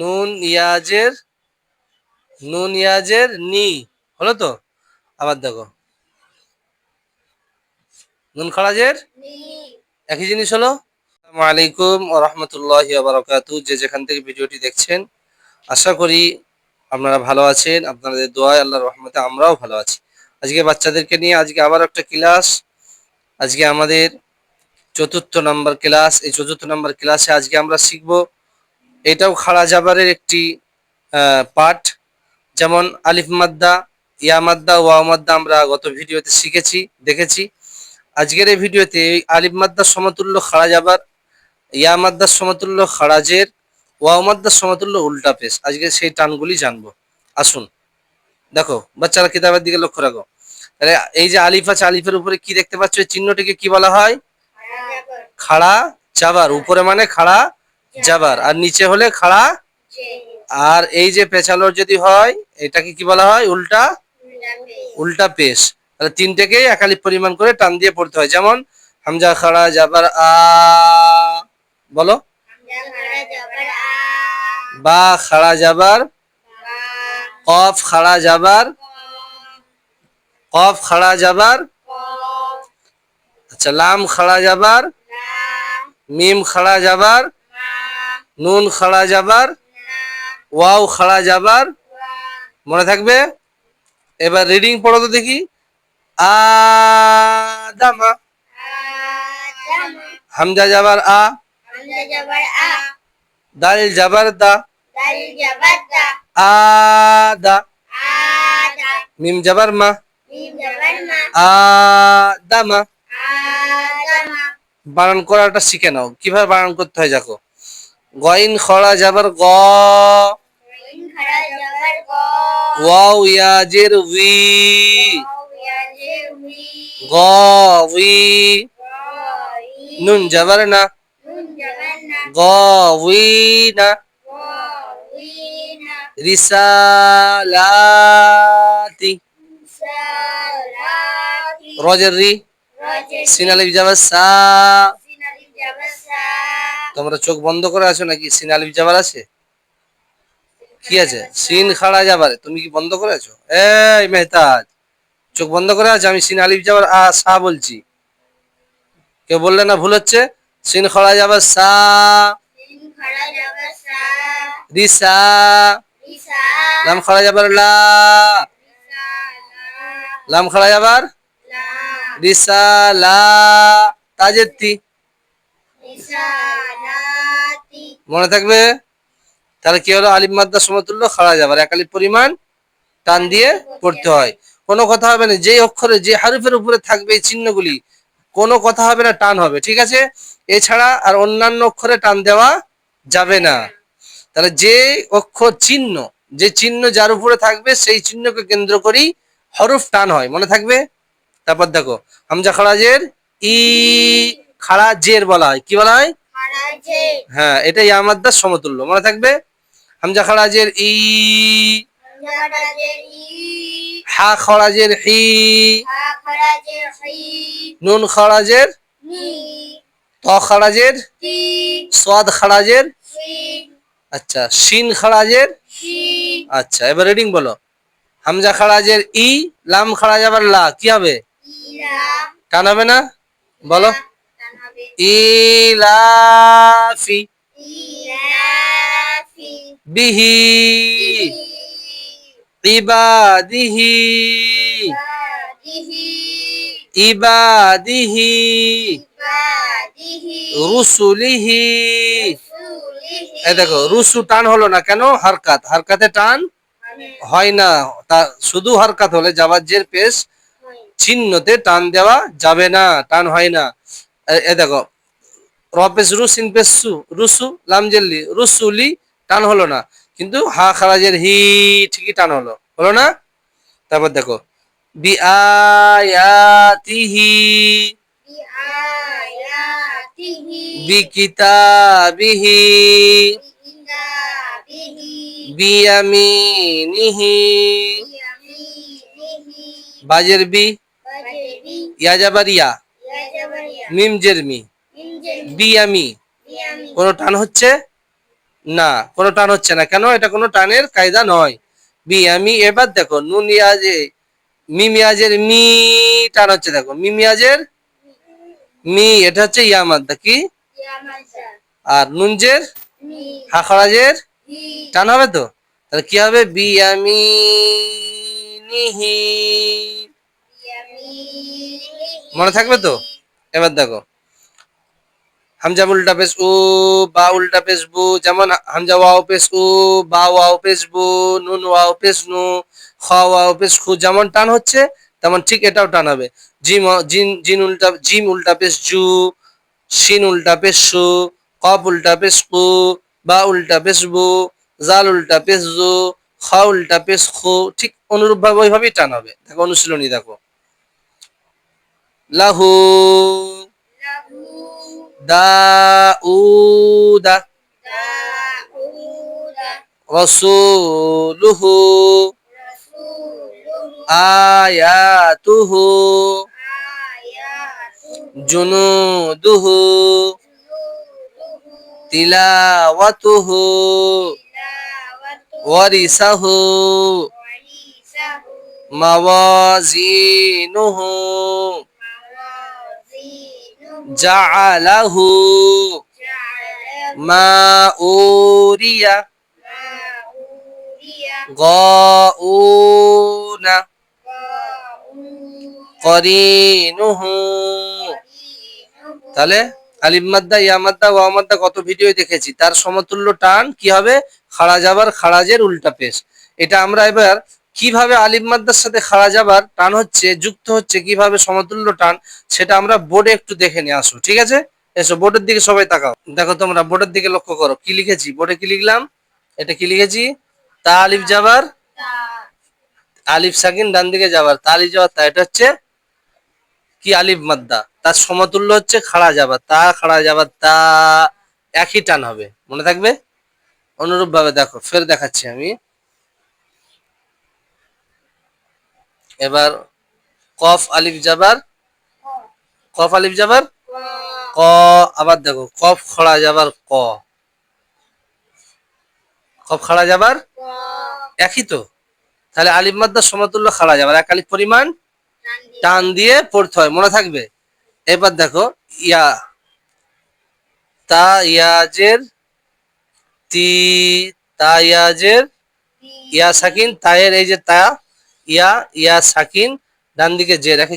নুন ইয়াজের নি হলো তো। আবার দেখো নুন খারাজের একই জিনিস হলো। আসসালামু আলাইকুম ওয়া রাহমাতুল্লাহি ওয়া বারাকাতুহু। যে যেখান থেকে ভিডিওটি দেখছেন আশা করি আপনারা ভালো আছেন। আপনাদের দোয়ায় আল্লাহর রহমতে আমরাও ভালো আছি। আজকে বাচ্চাদেরকে নিয়ে আজকে আবার একটা ক্লাস। আজকে আমাদের চতুর্থ নম্বর ক্লাস। এই চতুর্থ নম্বর ক্লাসে আজকে আমরা শিখব, এটাও খাড়া জাবারের একটি পার্ট। যেমন আলিফ মাদ্দা, ইয়া মাদ্দা, ওয়াও মাদ্দা আমরা গত ভিডিওতে শিখেছি, দেখেছি। আজকের এই ভিডিওতে আলিফ মাদ্দার সমতুল্য খাড়া জাবার, ইয়া মাদ্দার সমতুল্য খাড়াজের, ওয়াও মাদ্দার সমতুল্য উল্টা পেশ, আজকে সেই টানগুলি জানবো। আসুন দেখো বাচ্চারা কিতাবের দিকে লক্ষ্য রাখো। তাহলে এই যে আলিফ আছে, আলিফের উপরে কি দেখতে পাচ্ছ? এই চিহ্নটিকে কি বলা হয়? খাড়া জাবার। উপরে মানে খাড়া জাবার, আর নিচে হলে খাড়া। আর এই যে পেছালোর যদি হয় এটাকে কি বলা হয়? উল্টা উল্টা পেশ। তাহলে তিনটেকেই এক আলিফ পরিমাণ করে টান দিয়ে পড়তে হয়। যেমন হামজা খাড়া জাবার আ, বলো। বা খাড়া জাবার, কফ খাড়া জাবার, কফ খাড়া জাবার। আচ্ছা, লাম খাড়া জাবার, মিম খাড়া জাবার, নুন খাড়া জাবার, ওয়াও খাড়া জাবার। মনে থাকবে? এবার রিডিং পড়ো তো দেখি। আদামা, হামজা জাবার আ, দাল জাবার দা, আদা, মিম জাবার মা, আদামা। বানান করাটা শিখে নাও, কিভাবে বানান করতে হয় দেখো। গইন খড়া যাবার গ, ওয়াও ইয়াজের উই, গ উই, নুন যাবার না, গ উই না, রিসালাতি, রজের রি, সিন আলিফ যাবার সা। তোমরা চোখ বন্ধ করে আছো নাকি? সিন আলিফ যাবার আছে? কি আছে? সিন খাড়া যাবার। তুমি কি বন্ধ করে আছো? এই মেহতাজ, চোখ বন্ধ করে আছে? আমি সিন আলিফ যাবার আ সা বলছি। কেউ বললে না ভুল হচ্ছে? সিন খাড়া যাবার সা, রিসা, লাম খাড়া যাবার লা, লাম খাড়া যাবার রিসালা, তাজের তি। মনে থাকবে? তাহলে কি হলো? আলিফ মাদ্দার সমতুল্য খাড়া যাবার, এক আলিফ পরিমাণ টান দিয়ে পড়তে হয়। কোনো কথা হবে না, যে অক্ষরে যে হারফের উপরে থাকবে এই চিহ্নগুলি, কোনো কথা হবে না, টান হবে, ঠিক আছে? এছাড়া আর অন্যান্য অক্ষরে টান দেওয়া যাবে না। তাহলে যে অক্ষর চিহ্ন, যে চিহ্ন যার উপরে থাকবে সেই চিহ্নকে কেন্দ্র করেই হরফ টান হয়, মনে থাকবে? তারপর দেখো হামজা খাড়াজের ই, খাড়া জের বলা হয়, কি বলা হয়? হ্যাঁ, এটা ইয়া মাদ্দার সমতুল্য, মনে থাকবে? হামজা খাড়াজের ই, হা খরাজের হি, নুন খরাজের, ত খরাজের, সাদ খরাজের, আচ্ছা শিন খরাজের। আচ্ছা, এবার রিডিং বলো। হামজা খরাজের ই, লাম খরাজ আবার লা, কি হবে? টান হবে না? বলো। ইলাফি, বিহি, ইবাদিহি, ইবাদিহি, রুসুলিহি। এই দেখো রুসু টান হলো না কেন? হরকাত, হরকাতে টান হয় না। তা শুধু হরকাত হলে জাবার জের পেশ চিহ্নতে টান দেওয়া যাবে না, টান হয় না। এ দেখো রপেশ রুসিন পেসু, রুসু লাম জেল্লি, রুসুলি, টান হলো না। কিন্তু হা খারাজের হি ঠিকই টান হলো, হলো না? তারপর দেখো বিআয়াতিহি, বিকিতাবিহি, বিয়ামিনিহি, বাজের বি, ইয়া যাবার ইয়া, মিম জের মি, বিয়ামি। কোন টান হচ্ছে? না, কোনো টান হচ্ছে না। কেন? এটা কোনো টানের কায়দা নয়। আমি এবার দেখো নুন ইয়াজে মিমিয়াজের মি টান হচ্ছে, দেখো মিমিয়াজের মি, এটা হচ্ছে ইয়া মাদ্দা কি, আর নুনজের হাখরাজের টান হবে তো, তাহলে কি হবে বিয়ামিনিহি, মনে থাকবে তো? এবার দেখো হামজা উল্টা পেশ উ, বা উল্টা পেশ বু, যেমন হামজা ওয়াও পেশ উ, বা ওয়াও পেশ বু, নুন ওয়াও পেশ নু, খ ওয়াও পেশ খু, যেমন টান হচ্ছে তেমন ঠিক এটাও টান হবে। জিম উল্টা পেশ জু, শিন উল্টা পেশ সু, কফ উল্টা পেশ কু, বা উল্টা পেশ বু, জাল উল্টা পেশ জু, খ উল্টা পেশ খু, ঠিক অনুরূপ ভাবে ওইভাবেই টান হবে। দেখো অনুশীলনী দেখো, লাহু দাউদা রসুলুহু আয়াতুহু জুনুদুহু তিলাওয়াতুহু ওয়ারিসাহু মাওয়াজিনুহু জাআলাহু মাউরিয়া গাউনা করিনুহু। তাহলে আলিফ মাদ্দা, ইয়া মাদ্দা, ওয়া মাদ্দা কত ভিডিও দেখেছি, তার সমতুল্য টান কি হবে? খাড়া যাবার খাড়াজের উল্টা পেশ। এটা আমরা এবার কিভাবে আলিফ মাদ্দার সাথে খাড়া যাবার টান হচ্ছে, যুক্ত হচ্ছে, কিভাবে সমতুল্য টান, সেটা আমরা বোর্ডে একটু দেখে নিয়ে আসো, ঠিক আছে? এসো বোর্ডের দিকে সবাই তাকাও, দেখো তোমরা বোর্ডের দিকে লক্ষ্য করো, কি লিখেছি বোর্ডে, কি লিখলাম, এটা কি লিখেছি, তা আলিফ যাবার আলিফ সাকিন ডান দিকে যাবার, তা আলিফ যাবার তা, এটা হচ্ছে কি আলিফ মাদ্দা, তার সমতুল্য হচ্ছে খাড়া যাবার তা, খাড়া যাবার তা, একই টান হবে, মনে থাকবে? অনুরূপ ভাবে দেখো ফের দেখাচ্ছি আমি, এবার কফ আলিফ যাবার, কফ আলিফ যাবার ক, আবার দেখো কফ খড়া যাবার ক, কফ খাড়া যাবার একই তো, তাহলে আলিফ মাদ্দার সমতুল্য খাড়া যাবার এক আলিফ পরিমাণ টান দিয়ে পড়তে হয়, মনে থাকবে? এবার দেখো ইয়া, তা ইয়াজের তি, তা ইয়াজের ইয়া সাকিন, তায়ের এই যে তা, ইয়া ইয়া সাকিন, ডান দিকে জের, একে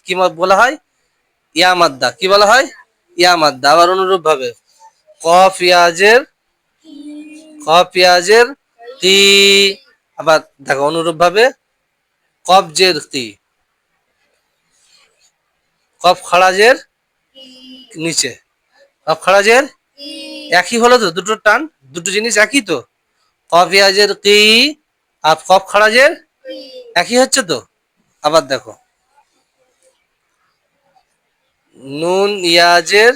কি বলা হয়? ইয়া মাদ্দা, কি বলা হয়? ইয়া মাদ্দা। আবার অনুরূপ ভাবে কফ ইয়াজের, কফ ইয়াজের তি, আবার দেখো অনুরূপ ভাবে কফ জের তি, কফ খাড়াজের নিচে, কফ খাড়াজের একই হলো তো, দুটো টান, দুটো জিনিস একই তো, কফ ইয়াজের কি আর কফ খাড়াজের একই হচ্ছে তো। আবার দেখো নুন ইয়াজের,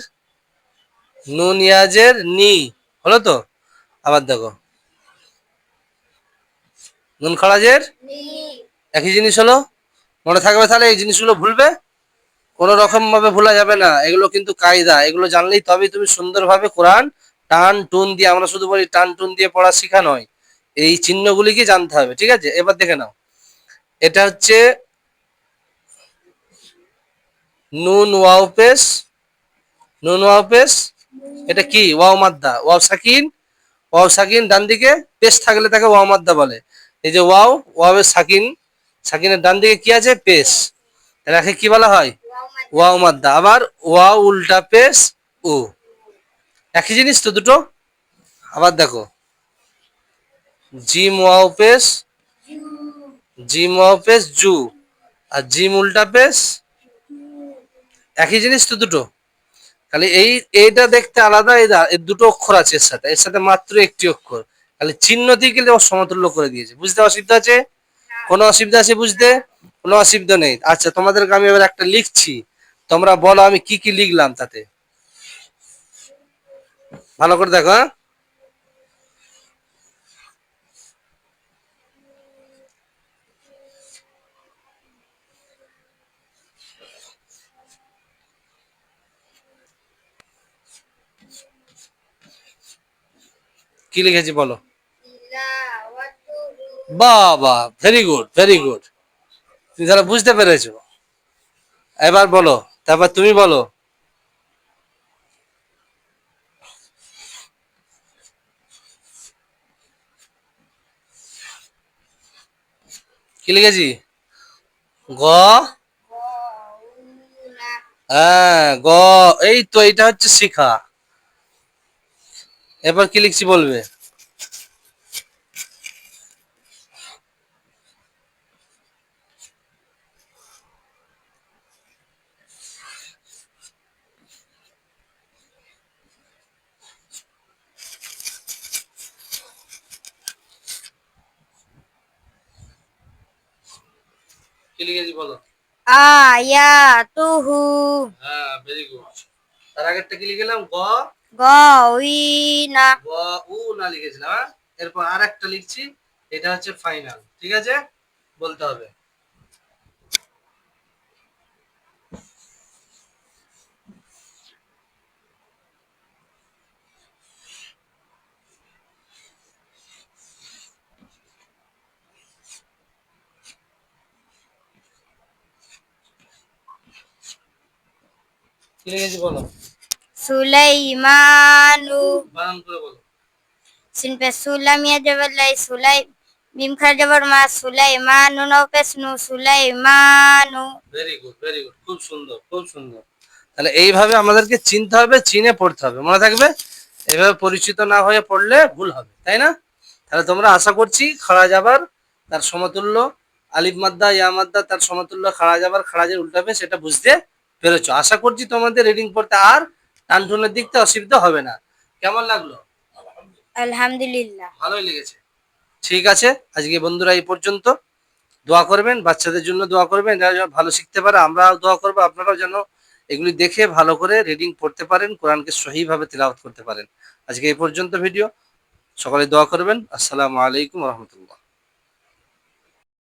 নুন ইয়াজের নি, হলো তো। আবার দেখো নুন খাড়াজের একই জিনিস হলো, মনে থাকবে? তাহলে এই জিনিসগুলো ভুলবে কোনো রকম ভাবে ভোলা যাবে না, এগুলো কিন্তু কায়দা, এগুলো জানলেই তবেই তুমি সুন্দরভাবে কোরআন টান টুন দিয়ে, আমরা শুধু বলি টান টুন দিয়ে পড়া শেখা নয়, এই চিহ্নগুলিকে জানতে হবে, ঠিক আছে? এবার দেখে নাও, এটা হচ্ছে নুন ওয়াও পেশ, নুন ওয়াও পেশ, এটা কি ওয়াও মাদ্দা, ওয়াও সাকিন, ওয়াও সাকিন ডান দিকে, পেশ থাকলে তাকে ওয়াও মাদ্দা বলে। এই যে ওয়াও, ওয়াও এর সাকিন, সাকিনের ডান দিকে কি আছে? পেশ, এটাকে কি বলা হয়? ওয়াও মাদ্দা। আবার ওয়াও উল্টা পেশ উ, একই জিনিস তো দুটো। আবার দেখো জিম ওয়াও পেশ, জিম ওয়াও পেশ জু, আর জিম উল্টা পেশ, একই জিনিস তো দুটো। তাহলে এইটা দেখতে আলাদা, এর দুটো অক্ষর আছে, এর সাথে মাত্র একটি অক্ষর, তাহলে চিহ্ন দিয়ে গেলে সমতুল্য করে দিয়েছে। বুঝতে অসুবিধা আছে? কোনো অসুবিধা আছে বুঝতে? কোনো অসুবিধা নেই। আচ্ছা তোমাদেরকে আমি এবার একটা লিখছি, তোমরা বলো আমি কি কি লিখলাম তাতে, ভালো করে দেখো, হ্যাঁ? কি লিখেছি বলো? বাবা, ভেরি গুড, ভেরি গুড। তুমি তাহলে বুঝতে পেরেছো। এবার বলো, তারপর তুমি বলো। কি লিখেছি? গ, হ্যাঁ গ, এই তো এটা হচ্ছে শিখা। এবার কি লিখছি বলবে? কি লিখেছি বলো? আয়াতুহু। হ্যাঁ, ভেরি গুড। তার আগেরটা কি লিখলাম? গ, গউইনা। গ, উ না লিখেছিলাম, হ্যাঁ? এরপর আর একটা লিখছি, এটা হচ্ছে ফাইনাল, ঠিক আছে? বলতে হবে। কি লিখেছি বলো? সুলাইমানু। বানান করে বলো। সিন পে সুলাম ইয়া জবরলাই সুলাই। মিম খারা জবর মা সুলাইমানু নাও পেশ নু সুলাইমানু। ভেরি গুড, ভেরি গুড, খুব সুন্দর, খুব সুন্দর। তাহলে এইভাবে আমাদেরকে চিনতে হবে, চিনে পড়তে হবে, মনে থাকবে। এইভাবে পরিচিত না হয়ে পড়লে ভুল হবে, তাই না? তাহলে তোমরা আশা করছি খাড়া যাবার তার সমতুল্য, আলিফ মাদ্দা ইয়া মাদ্দা তার সমতুল্য খাড়া যাবার খাড়াজের উল্টাবে সেটা বুঝতে পেরেছো। আশা করছি তোমাদের রিডিং পড়তে আর টানটুনের দিকতে অসুবিধা হবে না। কেমন লাগলো? আলহামদুলিল্লাহ। ভালোই লেগেছে। ঠিক আছে, আজকে বন্ধুরা এই পর্যন্ত। দোয়া করবেন, বাচ্চাদের জন্য দোয়া করবেন, যারা যেন ভালো শিখতে পারে। আমরাও দোয়া করবো আপনারাও যেন এগুলি দেখে ভালো করে রিডিং পড়তে পারেন, কোরআনকে সহিভাবে তিলাওয়াত করতে পারেন। আজকে এই পর্যন্ত ভিডিও। সকলে দোয়া করবেন। আসসালামু আলাইকুম রহমতুল্লাহ।